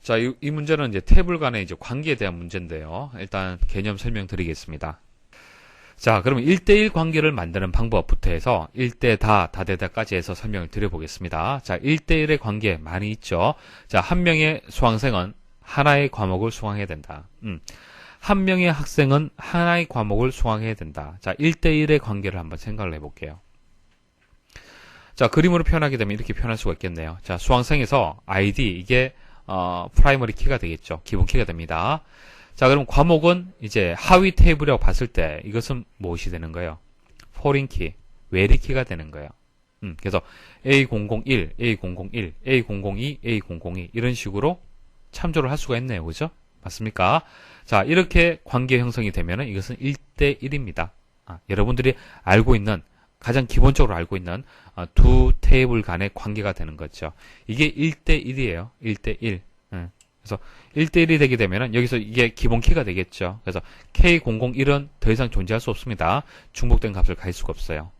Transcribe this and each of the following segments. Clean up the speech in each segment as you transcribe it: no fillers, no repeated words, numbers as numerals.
자, 이 문제는 이제 테이블 간의 이제 관계에 대한 문제인데요. 일단 개념 설명드리겠습니다. 자, 그러면 1대1 관계를 만드는 방법부터 해서 1대 다대다까지 해서 설명을 드려보겠습니다. 자, 1대1의 관계 많이 있죠. 자, 한 명의 수강생은 하나의 과목을 수강해야 된다. 한 명의 학생은 하나의 과목을 수강해야 된다. 자, 1대1의 관계를 한번 생각을 해볼게요. 자, 그림으로 표현하게 되면 이렇게 표현할 수가 있겠네요. 자, 수강생에서 ID, 이게 프라이머리 키가 되겠죠. 기본 키가 됩니다. 자, 그럼 과목은 이제 하위 테이블이라고 봤을 때 이것은 무엇이 되는 거예요? 포린 키, 외리 키가 되는 거예요. 그래서 A001, A001, A002, A002 이런 식으로 참조를 할 수가 있네요. 그죠? 맞습니까? 자, 이렇게 관계 형성이 되면은 이것은 1대1입니다. 여러분들이 알고 있는, 가장 기본적으로 알고 있는 두 테이블 간의 관계가 되는 거죠. 이게 1대1이에요. 1대1. 그래서 1대1이 되게 되면은 여기서 이게 기본 키가 되겠죠. 그래서 K001은 더 이상 존재할 수 없습니다. 중복된 값을 가질 수가 없어요.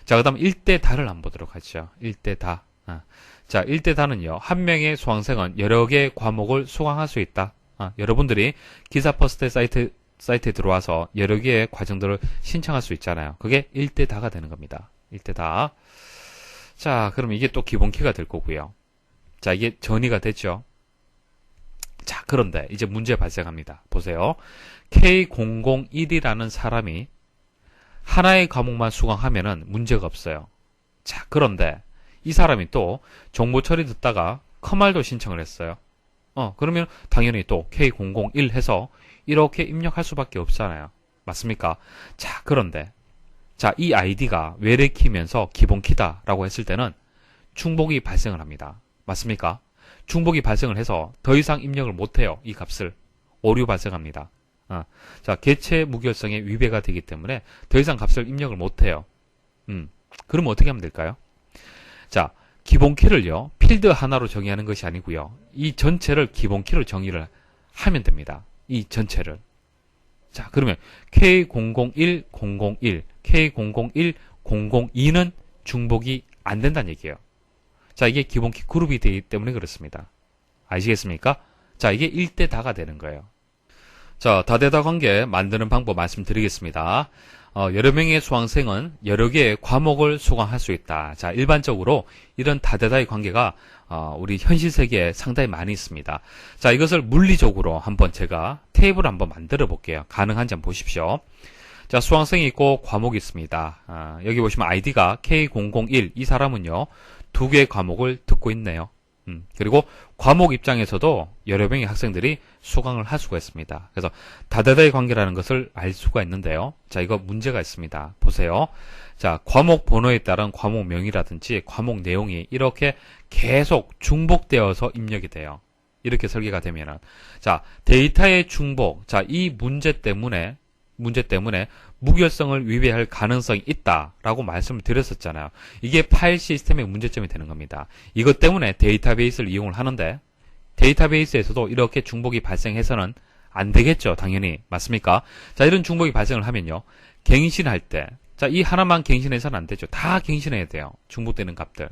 자, 그 다음 1대 다를 한번 보도록 하죠. 1대 다. 자, 1대 다는요, 한 명의 수강생은 여러 개의 과목을 수강할 수 있다. 여러분들이 기사 퍼스트 사이트에 들어와서 여러 개의 과정들을 신청할 수 있잖아요. 그게 1대 다가 되는 겁니다. 1대 다. 자, 그럼 이게 또 기본 키가 될 거고요. 자, 이게 전이가 됐죠. 자, 그런데 이제 문제 발생합니다. 보세요. K001이라는 사람이 하나의 과목만 수강하면은 문제가 없어요. 자, 그런데 이 사람이 또 정보 처리 듣다가 커말도 신청을 했어요. 그러면 당연히 또 K001 해서 이렇게 입력할 수밖에 없잖아요. 맞습니까? 자, 그런데 자, 이 아이디가 외래 키면서 기본 키다라고 했을 때는 중복이 발생을 합니다. 맞습니까? 중복이 발생을 해서 더 이상 입력을 못해요. 이 값을. 오류 발생합니다. 자, 개체 무결성에 위배가 되기 때문에 더 이상 값을 입력을 못해요. 그러면 어떻게 하면 될까요? 자, 기본 키를요, 필드 하나로 정의하는 것이 아니고요, 이 전체를 기본 키로 정의를 하면 됩니다. 이 전체를. 자, 그러면 K001, 001, K001, 002는 중복이 안 된다는 얘기예요. 자, 이게 기본 키 그룹이 되기 때문에 그렇습니다. 아시겠습니까? 자, 이게 1대 다가 되는 거예요. 자, 다대다 관계 만드는 방법 말씀드리겠습니다. 여러 명의 수강생은 여러 개의 과목을 수강할 수 있다. 자, 일반적으로 이런 다대다의 관계가 우리 현실 세계에 상당히 많이 있습니다. 자, 이것을 물리적으로 한번 제가 테이블을 한번 만들어 볼게요. 가능한지 한번 보십시오. 자, 수강생이 있고 과목이 있습니다. 여기 보시면 아이디가 K001, 이 사람은요, 두 개의 과목을 듣고 있네요. 그리고 과목 입장에서도 여러 명의 학생들이 수강을 할 수가 있습니다. 그래서 다대다의 관계라는 것을 알 수가 있는데요. 자, 이거 문제가 있습니다. 보세요. 자, 과목 번호에 따른 과목명이라든지 과목 내용이 이렇게 계속 중복되어서 입력이 돼요. 이렇게 설계가 되면은. 자, 데이터의 중복. 자, 이 문제 때문에 무결성을 위배할 가능성이 있다라고 말씀을 드렸었잖아요. 이게 파일 시스템의 문제점이 되는 겁니다. 이것 때문에 데이터베이스를 이용을 하는데 데이터베이스에서도 이렇게 중복이 발생해서는 안 되겠죠. 당연히. 맞습니까? 자, 이런 중복이 발생을 하면요, 갱신할 때, 자, 이 하나만 갱신해서는 안 되죠. 다 갱신해야 돼요. 중복되는 값들.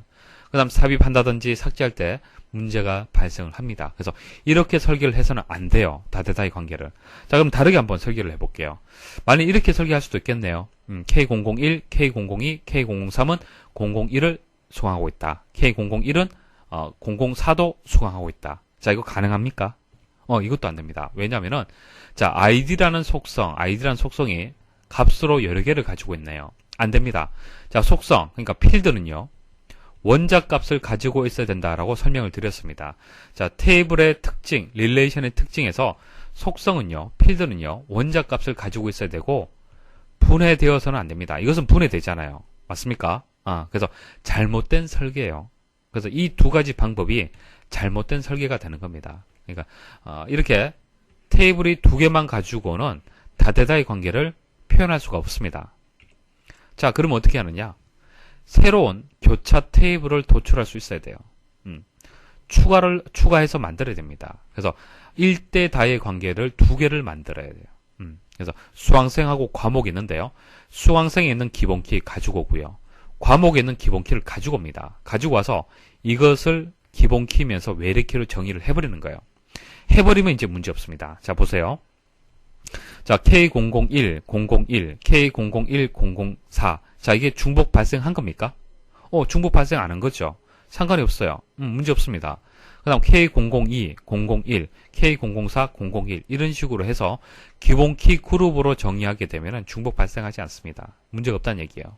그 다음 삽입한다든지 삭제할 때 문제가 발생을 합니다. 그래서 이렇게 설계를 해서는 안 돼요. 다대다의 관계를. 자, 그럼 다르게 한번 설계를 해볼게요. 만약 이렇게 설계할 수도 있겠네요. K001, K002, K003은 001을 수강하고 있다. K001은 004도 수강하고 있다. 자, 이거 가능합니까? 이것도 안 됩니다. 왜냐면은, 자, ID라는 속성이 값으로 여러 개를 가지고 있네요. 안 됩니다. 자, 속성, 그러니까 필드는요, 원작 값을 가지고 있어야 된다라고 설명을 드렸습니다. 자, 테이블의 특징, 릴레이션의 특징에서 속성은요, 필드는요, 원작 값을 가지고 있어야 되고, 분해되어서는 안 됩니다. 이것은 분해되잖아요. 맞습니까? 그래서 잘못된 설계예요. 그래서 이 두 가지 방법이 잘못된 설계가 되는 겁니다. 그러니까, 이렇게 테이블이 두 개만 가지고는 다대다의 관계를 표현할 수가 없습니다. 자, 그러면 어떻게 하느냐? 새로운 교차 테이블을 도출할 수 있어야 돼요. 추가해서 만들어야 됩니다. 그래서 1대 다의 관계를 두 개를 만들어야 돼요. 그래서 수강생하고 과목이 있는데요. 수강생에 있는 기본키 가지고 오고요. 과목에 있는 기본키를 가지고 옵니다. 가지고 와서 이것을 기본 키면서 외래 키로 정의를 해버리는 거예요. 해버리면 이제 문제 없습니다. 자, 보세요. 자, K001, 001, K001, 004. 자, 이게 중복 발생한 겁니까? 중복 발생 안 한 거죠. 상관이 없어요. 문제 없습니다. 그 다음 K002, 001, K004, 001 이런 식으로 해서 기본 키 그룹으로 정의하게 되면 중복 발생하지 않습니다. 문제가 없다는 얘기예요.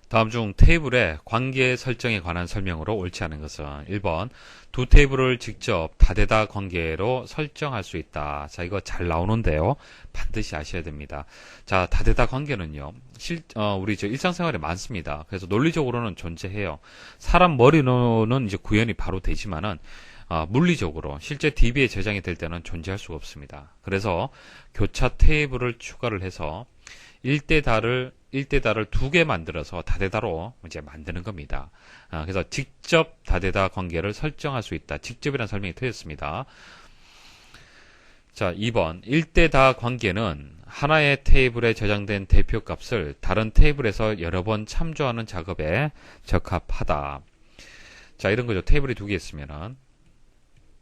다음 중 테이블의 관계 설정에 관한 설명으로 옳지 않은 것은 1번 두 테이블을 직접 다대다 관계로 설정할 수 있다. 자, 이거 잘 나오는데요. 반드시 아셔야 됩니다. 자, 다대다 관계는요. 우리 일상생활에 많습니다. 그래서 논리적으로는 존재해요. 사람 머리로는 이제 구현이 바로 되지만은 물리적으로 실제 DB에 저장이 될 때는 존재할 수가 없습니다. 그래서 교차 테이블을 추가를 해서 1대 다를 2개 만들어서 다대다로 이제 만드는 겁니다. 그래서 직접 다대다 관계를 설정할 수 있다. 직접이라는 설명이 틀렸습니다. 자, 2번 1대 다 관계는 하나의 테이블에 저장된 대표 값을 다른 테이블에서 여러 번 참조하는 작업에 적합하다. 자, 이런 거죠. 테이블이 두 개 있으면은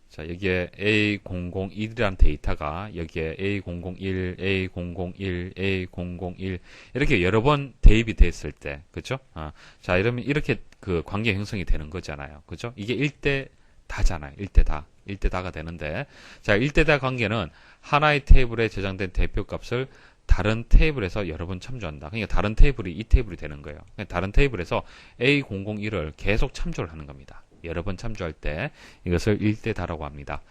자, 여기에 A001이라는 데이터가 여기에 A001, A001, A001 이렇게 여러 번 대입이 됐을 때, 그죠? 자, 이러면 이렇게 그 관계 형성이 되는 거잖아요. 그죠? 이게 1대 다잖아요. 1대 다가 되는데, 자, 1대 다 관계는 하나의 테이블에 저장된 대표 값을 다른 테이블에서 여러 번 참조한다. 그러니까 다른 테이블이 이 테이블이 되는 거예요. 그러니까 다른 테이블에서 A001을 계속 참조를 하는 겁니다. 여러 번 참조할 때 이것을 1대 다라고 합니다.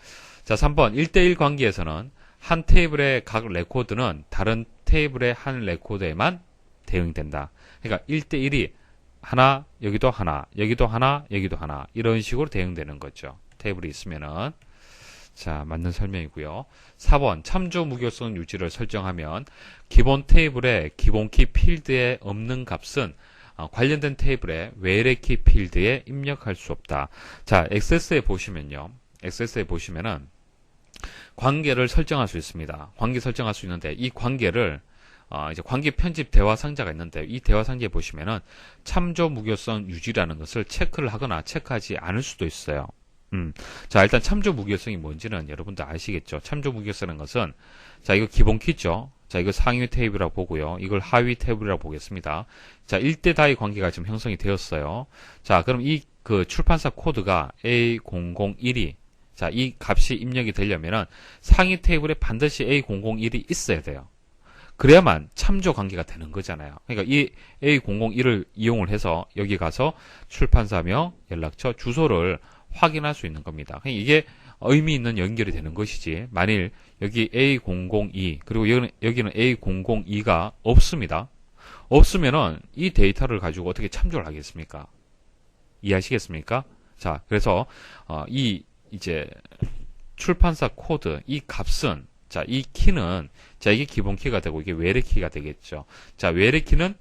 자, 3번 1대1 관계에서는 한 테이블의 각 레코드는 다른 테이블의 한 레코드에만 대응된다. 그러니까 1대1이 하나, 여기도 하나, 여기도 하나, 여기도 하나 이런 식으로 대응되는 거죠. 테이블이 있으면은. 자, 맞는 설명이고요. 4번 참조 무결성 유지를 설정하면 기본 테이블의 기본키 필드에 없는 값은 관련된 테이블의 외래키 필드에 입력할 수 없다. 자, XS에 보시면요. XS에 보시면은 관계를 설정할 수 있습니다. 관계 설정할 수 있는데 이 관계를 이제 관계 편집 대화 상자가 있는데 이 대화 상자에 보시면은 참조 무결성 유지라는 것을 체크를 하거나 체크하지 않을 수도 있어요. 자, 일단 참조 무결성이 뭔지는 여러분들 아시겠죠? 참조 무결성은 것은 자, 이거 기본 키죠. 자, 이거 상위 테이블이라고 보고요. 이걸 하위 테이블이라고 보겠습니다. 자, 1대 다의 관계가 지금 형성이 되었어요. 자, 그럼 이 그 출판사 코드가 A001이 자, 이 값이 입력이 되려면은 상위 테이블에 반드시 A001이 있어야 돼요. 그래야만 참조 관계가 되는 거잖아요. 그러니까 이 A001을 이용을 해서 여기 가서 출판사명, 연락처, 주소를 확인할 수 있는 겁니다. 그러니까 이게 의미 있는 연결이 되는 것이지 만일 여기 A002 그리고 여기는 A002가 없습니다. 없으면은 이 데이터를 가지고 어떻게 참조를 하겠습니까? 이해하시겠습니까? 자, 그래서 이 이제 출판사 코드 이 값은 자, 이 키는 자, 이게 기본 키가 되고 이게 외래 키가 되겠죠. 자, 외래 키는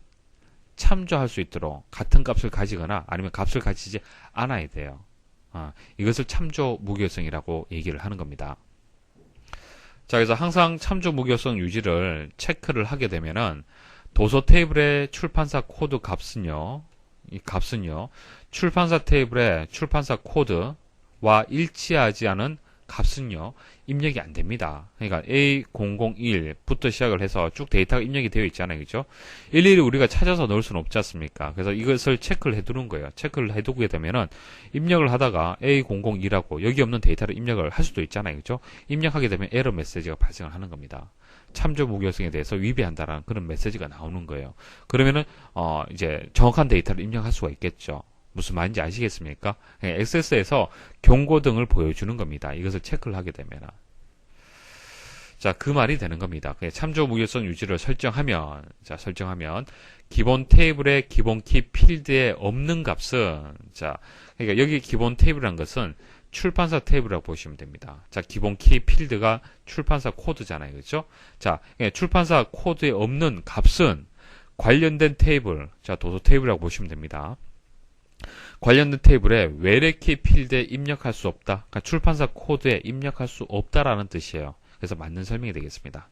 참조할 수 있도록 같은 값을 가지거나 아니면 값을 가지지 않아야 돼요. 이것을 참조 무결성이라고 얘기를 하는 겁니다. 자, 그래서 항상 참조 무결성 유지를 체크를 하게 되면은 도서 테이블의 출판사 코드 값은요, 이 값은요, 출판사 테이블의 출판사 코드와 일치하지 않은 값은요, 입력이 안 됩니다. 그러니까 A001부터 시작을 해서 쭉 데이터가 입력이 되어 있잖아요. 그죠? 일일이 우리가 찾아서 넣을 수는 없지 않습니까? 그래서 이것을 체크를 해두는 거예요. 체크를 해두게 되면은 입력을 하다가 A002라고 여기 없는 데이터를 입력을 할 수도 있잖아요. 그죠? 입력하게 되면 에러 메시지가 발생을 하는 겁니다. 참조 무결성에 대해서 위배한다라는 그런 메시지가 나오는 거예요. 그러면은, 이제 정확한 데이터를 입력할 수가 있겠죠. 무슨 말인지 아시겠습니까? XS에서 경고 등을 보여주는 겁니다. 이것을 체크를 하게 되면. 자, 그 말이 되는 겁니다. 참조 무결성 유지를 설정하면, 자, 설정하면, 기본 테이블의 기본 키 필드에 없는 값은, 자, 그러니까 여기 기본 테이블이라는 것은 출판사 테이블이라고 보시면 됩니다. 자, 기본 키 필드가 출판사 코드잖아요. 그죠? 자, 출판사 코드에 없는 값은 관련된 테이블, 자, 도서 테이블이라고 보시면 됩니다. 관련된 테이블에 외래키 필드에 입력할 수 없다. 그러니까 출판사 코드에 입력할 수 없다라는 뜻이에요. 그래서 맞는 설명이 되겠습니다.